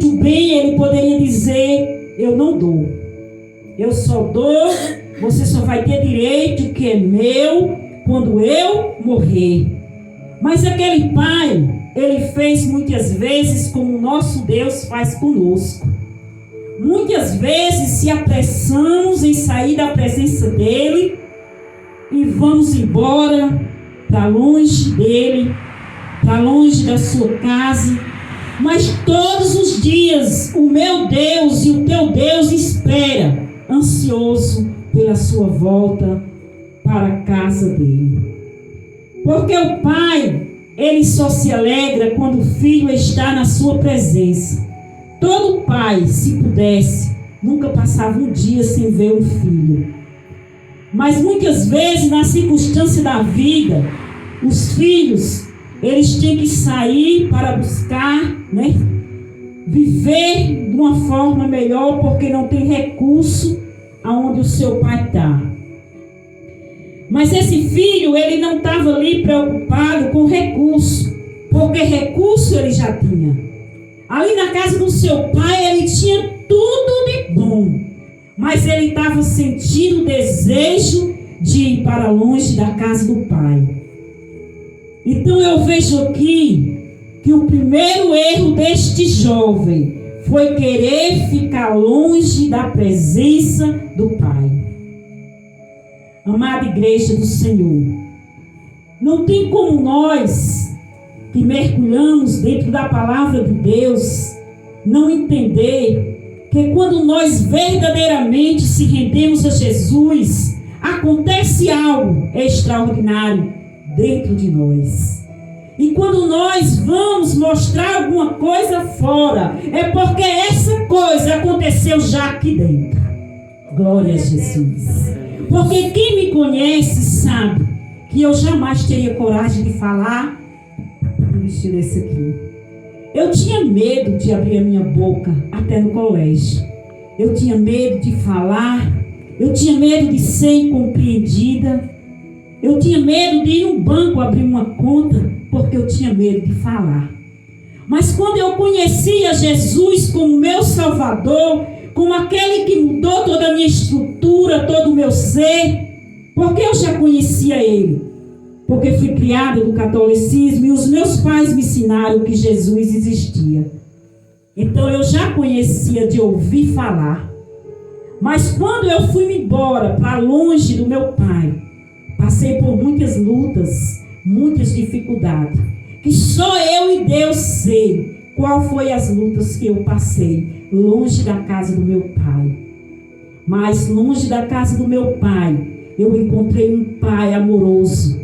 bem ele poderia dizer: eu não dou, eu só dou, você só vai ter direito que é meu quando eu morrer. Mas aquele pai, ele fez muitas vezes como o nosso Deus faz conosco. Muitas vezes se apressamos em sair da presença dele e vamos embora para longe dele, para longe da sua casa. Mas todos os dias o meu Deus e o teu Deus espera, ansioso pela sua volta para a casa dele. Porque o pai, ele só se alegra quando o filho está na sua presença. Todo pai, se pudesse, nunca passava um dia sem ver um filho. Mas muitas vezes, na circunstância da vida, os filhos, eles têm que sair para buscar, viver de uma forma melhor, porque não tem recurso aonde o seu pai está. Mas esse filho, ele não estava ali preocupado com recurso, porque recurso ele já tinha. Ali na casa do seu pai, ele tinha tudo de bom, mas ele estava sentindo o desejo de ir para longe da casa do pai. Então eu vejo aqui que o primeiro erro deste jovem foi querer ficar longe da presença do pai. Amada igreja do Senhor, não tem como nós que mergulhamos dentro da palavra de Deus não entender que quando nós verdadeiramente se rendemos a Jesus, acontece algo extraordinário dentro de nós. E quando nós vamos mostrar alguma coisa fora, é porque essa coisa aconteceu já aqui dentro. Glória a Jesus. Porque quem me conhece sabe que eu jamais teria coragem de falar um vestido desse aqui. Eu tinha medo de abrir a minha boca até no colégio. Eu tinha medo de falar. Eu tinha medo de ser incompreendida. Eu tinha medo de ir no banco abrir uma conta, porque eu tinha medo de falar. Mas quando eu conhecia Jesus como meu Salvador, como aquele que mudou toda a minha estrutura, todo o meu ser, porque eu já conhecia Ele, porque fui criada no catolicismo e os meus pais me ensinaram que Jesus existia. Então eu já conhecia de ouvir falar. Mas quando eu fui embora para longe do meu pai, passei por muitas lutas, muitas dificuldades, que só eu e Deus sei qual foi as lutas que eu passei, longe da casa do meu pai. Mas longe da casa do meu pai, eu encontrei um pai amoroso,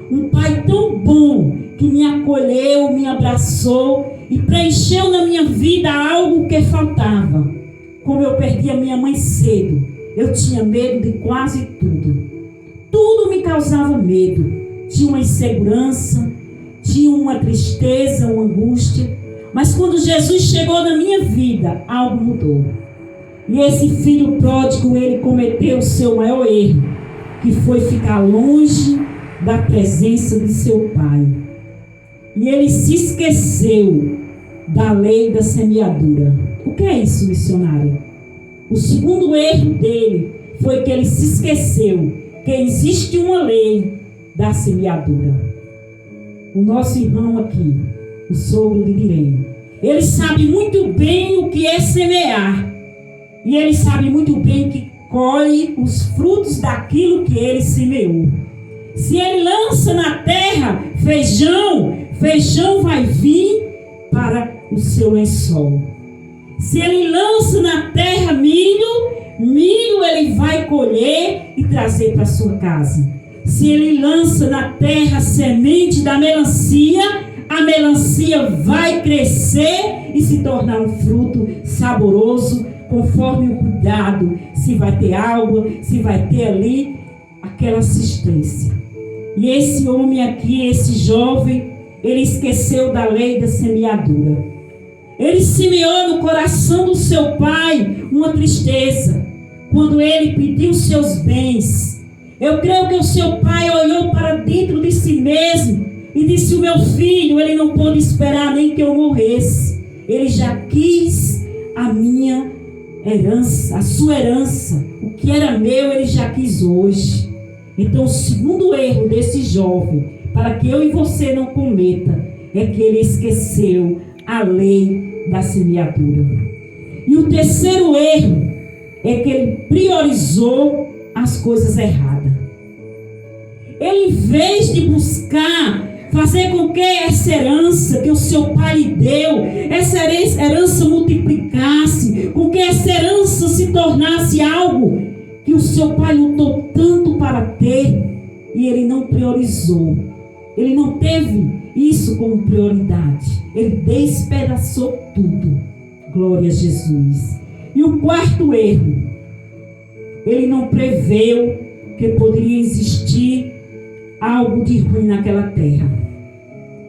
um pai tão bom, que me acolheu, me abraçou e preencheu na minha vida algo que faltava. Como eu perdi a minha mãe cedo, eu tinha medo de quase tudo. Tudo me causava medo. Tinha uma insegurança, tinha uma tristeza, uma angústia. Mas quando Jesus chegou na minha vida, algo mudou. E esse filho pródigo, ele cometeu o seu maior erro, que foi ficar longe da presença de seu pai. E ele se esqueceu da lei da semeadura. O que é isso, missionário? O segundo erro dele foi que ele se esqueceu que existe uma lei da semeadura. O nosso irmão aqui, o sogro de Irene, ele sabe muito bem o que é semear. E ele sabe muito bem que colhe os frutos daquilo que ele semeou. Se ele lança na terra feijão, feijão vai vir para o seu lençol. Se ele lança na terra milho, milho ele vai colher e trazer para sua casa. Se ele lança na terra semente da melancia, a melancia vai crescer e se tornar um fruto saboroso, conforme o cuidado, se vai ter água, se vai ter ali aquela assistência. E esse homem aqui, esse jovem, ele esqueceu da lei da semeadura. Ele semeou no coração do seu pai uma tristeza, quando ele pediu seus bens. Eu creio que o seu pai olhou para dentro de si mesmo e disse: o meu filho, ele não pôde esperar nem que eu morresse. Ele já quis herança, a sua herança, o que era meu, ele já quis hoje. Então, o segundo erro desse jovem, para que eu e você não cometa, é que ele esqueceu a lei da semeadura. E o terceiro erro é que ele priorizou as coisas erradas. Ele, em vez de buscar fazer com que essa herança que o seu pai lhe deu, essa herança multiplicasse, com que essa herança se tornasse algo que o seu pai lutou tanto para ter, e ele não priorizou. Ele não teve isso como prioridade. Ele despedaçou tudo. Glória a Jesus. E o quarto erro, ele não preveu que poderia existir algo de ruim naquela terra.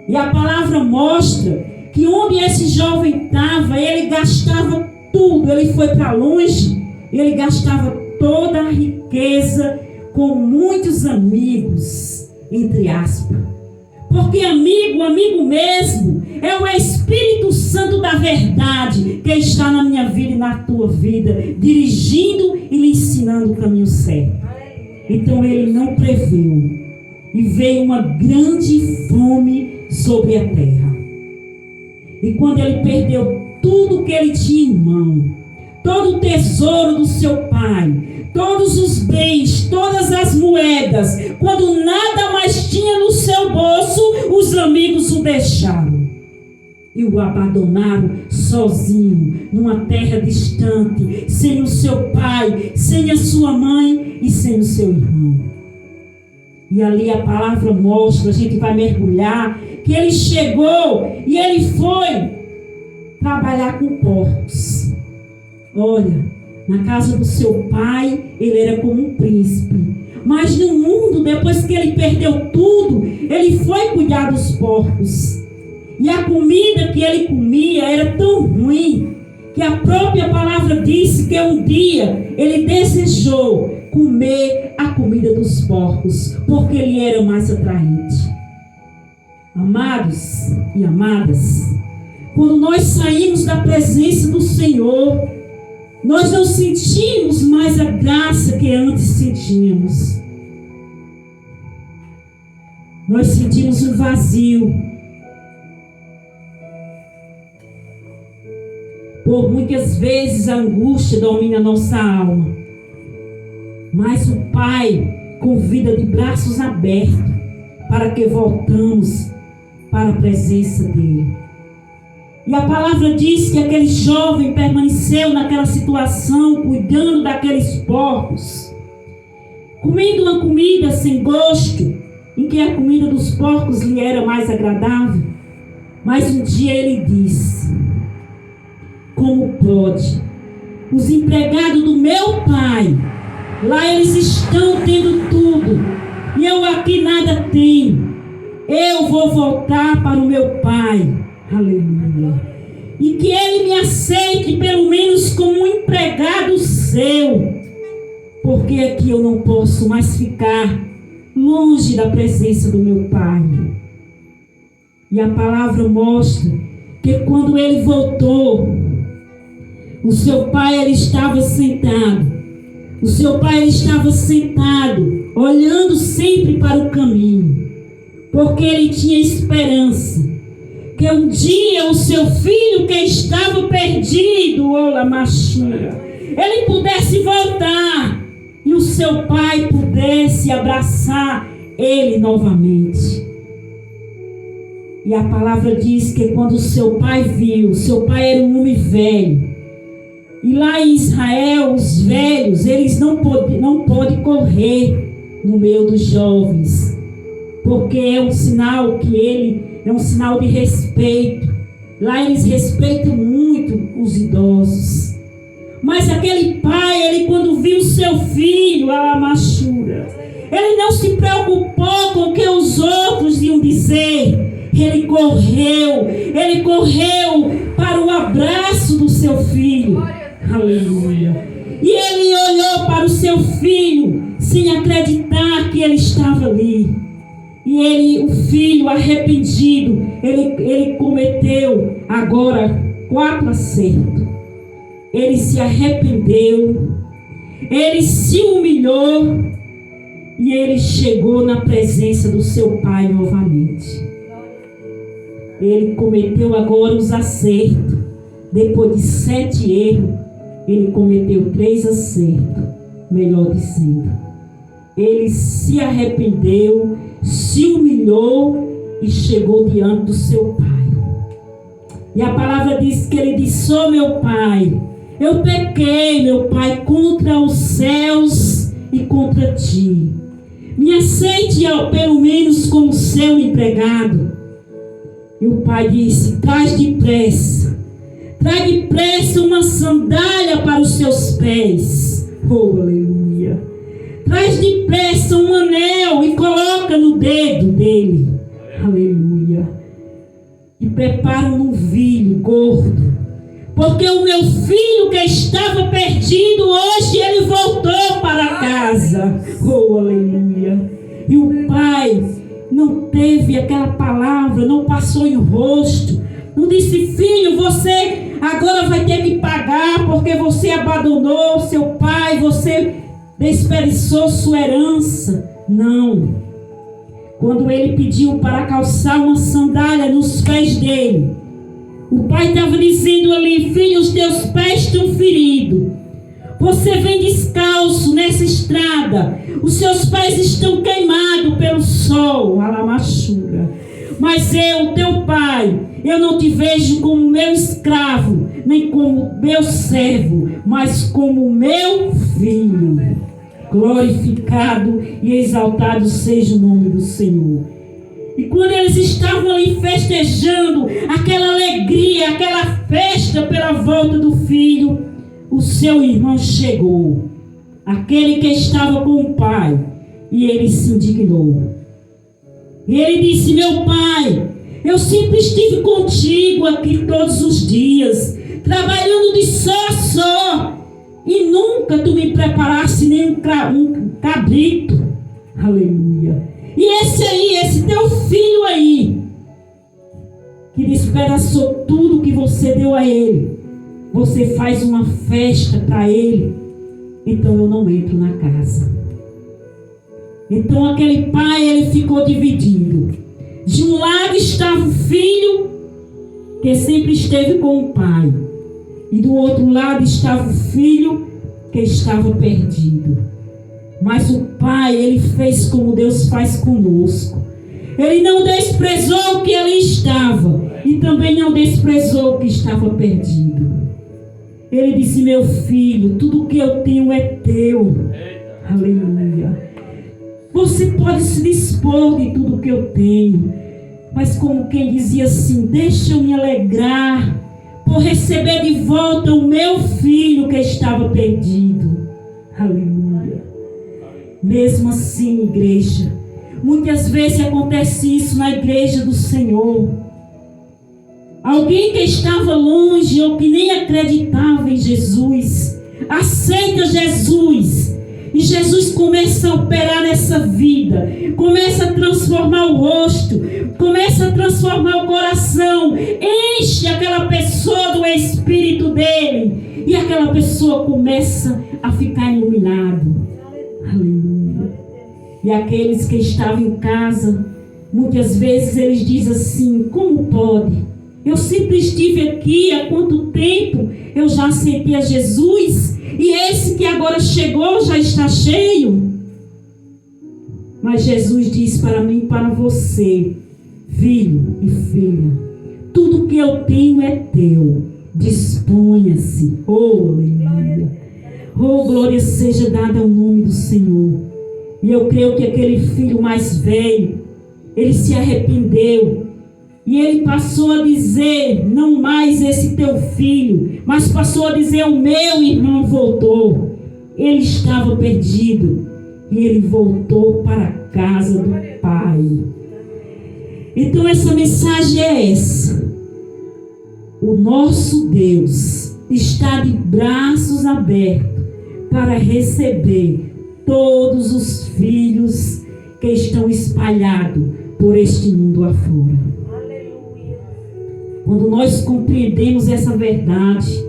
E a palavra mostra que onde esse jovem estava, ele gastava tudo. Ele foi para longe, ele gastava toda a riqueza com muitos amigos, entre aspas. Porque amigo mesmo, é o Espírito Santo da verdade que está na minha vida e na tua vida, dirigindo e lhe ensinando o caminho certo. Então ele não preveu, e veio uma grande fome sobre a terra. E quando ele perdeu tudo que ele tinha em mão, todo o tesouro do seu pai, todos os bens, todas as moedas, quando nada mais tinha no seu bolso, os amigos o deixaram e o abandonaram sozinho, numa terra distante, sem o seu pai, sem a sua mãe e sem o seu irmão. E ali a palavra mostra, a gente vai mergulhar, que ele chegou e ele foi trabalhar com porcos. Olha, na casa do seu pai, ele era como um príncipe. Mas no mundo, depois que ele perdeu tudo, ele foi cuidar dos porcos. E a comida que ele comia era tão ruim, que a própria palavra disse que um dia ele desejou comer a comida dos porcos, porque ele era mais atraente. Amados e amadas, quando nós saímos da presença do Senhor, nós não sentimos mais a graça que antes sentíamos. Nós sentimos um vazio. Por muitas vezes a angústia domina a nossa alma. Mas o Pai convida de braços abertos para que voltamos para a presença dEle. E a palavra diz que aquele jovem permaneceu naquela situação, cuidando daqueles porcos, comendo uma comida sem gosto, em que a comida dos porcos lhe era mais agradável. Mas um dia ele disse: como pode? Os empregados do meu pai, lá eles estão tendo tudo, e eu aqui nada tenho. Eu vou voltar para o meu pai. Aleluia. E que ele me aceite pelo menos como um empregado seu, porque aqui eu não posso mais ficar longe da presença do meu pai. E a palavra mostra que quando ele voltou, o seu pai ele estava sentado. O seu pai ele estava sentado, olhando sempre para o caminho, porque ele tinha esperança que um dia o seu filho que estava perdido, ele pudesse voltar e o seu pai pudesse abraçar ele novamente. E a palavra diz que quando o seu pai viu, seu pai era um homem velho, e lá em Israel os velhos, eles não podem correr no meio dos jovens, porque é um sinal que é um sinal de respeito. Lá eles respeitam muito os idosos. Mas aquele pai, ele quando viu seu filho, ele não se preocupou com o que os outros iam dizer. Ele correu para o abraço do seu filho. Aleluia. E ele olhou para o seu filho sem acreditar que ele estava ali. E o filho arrependido, ele cometeu agora 4 acertos. ele se arrependeu, ele se humilhou e ele chegou na presença do seu pai novamente. Ele cometeu agora os acertos. Depois de 7 erros, ele cometeu 3 acertos, melhor dizendo. Ele se arrependeu, se humilhou e chegou diante do seu pai. E a palavra diz que ele disse: "Oh, meu pai, eu pequei, meu pai, contra os céus e contra ti. Me aceite pelo menos como seu empregado." E o pai disse: Traz depressa uma sandália para os seus pés. Oh, aleluia. Traz depressa um anel e coloca no dedo dele. Aleluia. E prepara um novilho gordo, porque o meu filho que estava perdido, hoje ele voltou para casa. Oh, aleluia. E o pai não teve aquela palavra, não passou em rosto, não disse: "Filho, você agora vai ter que pagar, porque você abandonou seu pai, você desperdiçou sua herança." Não. Quando ele pediu para calçar uma sandália nos pés dele, o pai estava dizendo ali: "Filho, os teus pés estão feridos. Você vem descalço nessa estrada. Os seus pés estão queimados pelo sol." Alamachura. "Mas eu, teu pai, eu não te vejo como meu escravo, nem como meu servo, mas como meu filho. Glorificado e exaltado seja o nome do Senhor." E quando eles estavam ali festejando, aquela alegria, aquela festa pela volta do filho, o seu irmão chegou, aquele que estava com o pai, e ele se indignou. E ele disse: "Meu pai, eu sempre estive contigo aqui todos os dias, trabalhando de só a só, e nunca tu me preparaste nem um cabrito." Aleluia. "E esse teu filho aí, que despedaçou tudo que você deu a ele, você faz uma festa para ele, então eu não entro na casa." Então aquele pai, ele ficou dividido. De um lado estava o filho, que sempre esteve com o pai, e do outro lado estava o filho, que estava perdido. Mas o pai, ele fez como Deus faz conosco. Ele não desprezou o que ali estava, e também não desprezou o que estava perdido. Ele disse: "Meu filho, tudo que eu tenho é teu." Aleluia. Você pode se dispor de tudo que eu tenho, mas como quem dizia assim: "Deixa eu me alegrar por receber de volta o meu filho que estava perdido." Aleluia. Mesmo assim, igreja, muitas vezes acontece isso na igreja do Senhor. Alguém que estava longe ou que nem acreditava em Jesus, aceita Jesus, e Jesus começa a operar nessa vida, começa a transformar o rosto, começa a transformar o coração, enche aquela pessoa do Espírito dele, e aquela pessoa começa a ficar iluminada. Aleluia. E aqueles que estavam em casa, muitas vezes eles dizem assim: "Como pode? Eu sempre estive aqui, há quanto tempo eu já aceitei a Jesus, e esse que agora chegou já está cheio." Mas Jesus diz para mim e para você: "Filho e filha, tudo que eu tenho é teu. Disponha-se." Oh, aleluia. Oh, glória seja dada ao nome do Senhor. E eu creio que aquele filho mais velho, ele se arrependeu. E ele passou a dizer: "Não mais esse teu filho", mas passou a dizer: "O meu irmão voltou." Ele estava perdido e ele voltou para a casa do pai. Então essa mensagem é essa: o nosso Deus está de braços abertos para receber todos os filhos que estão espalhados por este mundo afora. Quando nós compreendemos essa verdade,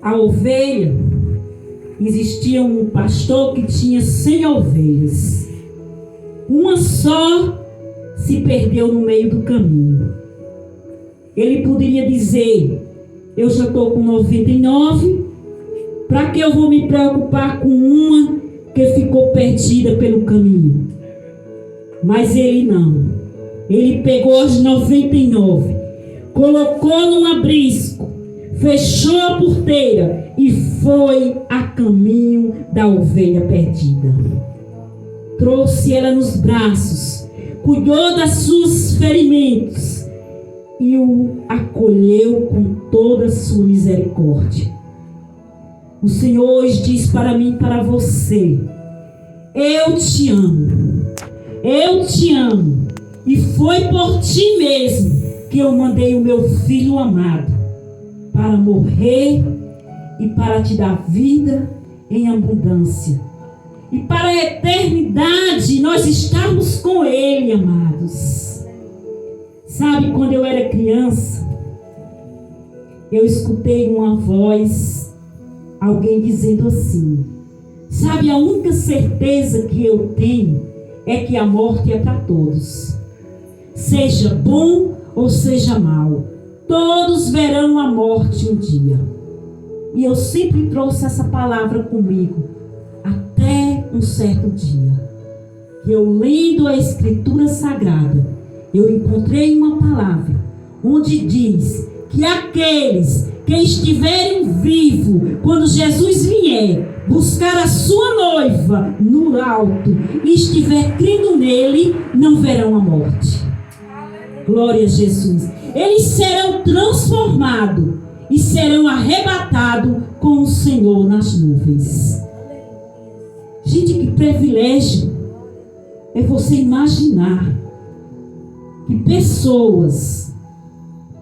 a ovelha, existia um pastor que tinha 100 ovelhas. Uma só se perdeu no meio do caminho. Ele poderia dizer: eu já estou com 99, para que eu vou me preocupar com uma que ficou perdida pelo caminho? Mas ele não. Ele pegou as 99, colocou num abrisco, fechou a porteira e foi a caminho da ovelha perdida. Trouxe ela nos braços, cuidou das seus ferimentos e o acolheu com toda a sua misericórdia. O Senhor hoje diz para mim e para você: eu te amo, eu te amo, e foi por ti mesmo que eu mandei o meu Filho amado para morrer e para te dar vida em abundância. E para a eternidade nós estamos com Ele, amados. Sabe, quando eu era criança, eu escutei uma voz, alguém dizendo assim: sabe, a única certeza que eu tenho é que a morte é para todos. Seja bom ou seja mal, todos verão a morte um dia. E eu sempre trouxe essa palavra comigo, até um certo dia, que eu, lendo a Escritura Sagrada, eu encontrei uma palavra onde diz que aqueles que estiverem vivos quando Jesus vier buscar a sua noiva no alto e estiver crendo nele, não verão a morte. Glória a Jesus. Eles serão transformados e serão arrebatados com o Senhor nas nuvens. Gente, que privilégio é você imaginar que pessoas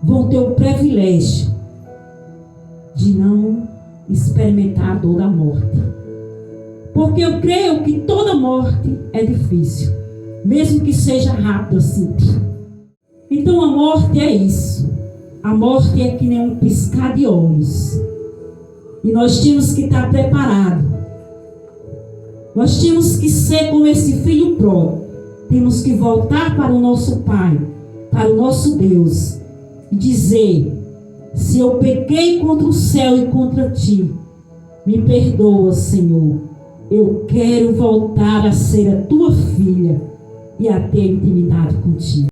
vão ter o privilégio de não experimentar a dor da morte. Porque eu creio que toda morte é difícil, mesmo que seja rápida, simples. Então a morte é isso. A morte é que nem um piscar de olhos. E nós temos que estar preparados. Nós temos que ser como esse filho pródigo. Temos que voltar para o nosso Pai, para o nosso Deus, e dizer: se eu pequei contra o céu e contra ti, me perdoa, Senhor. Eu quero voltar a ser a tua filha e a ter intimidade contigo.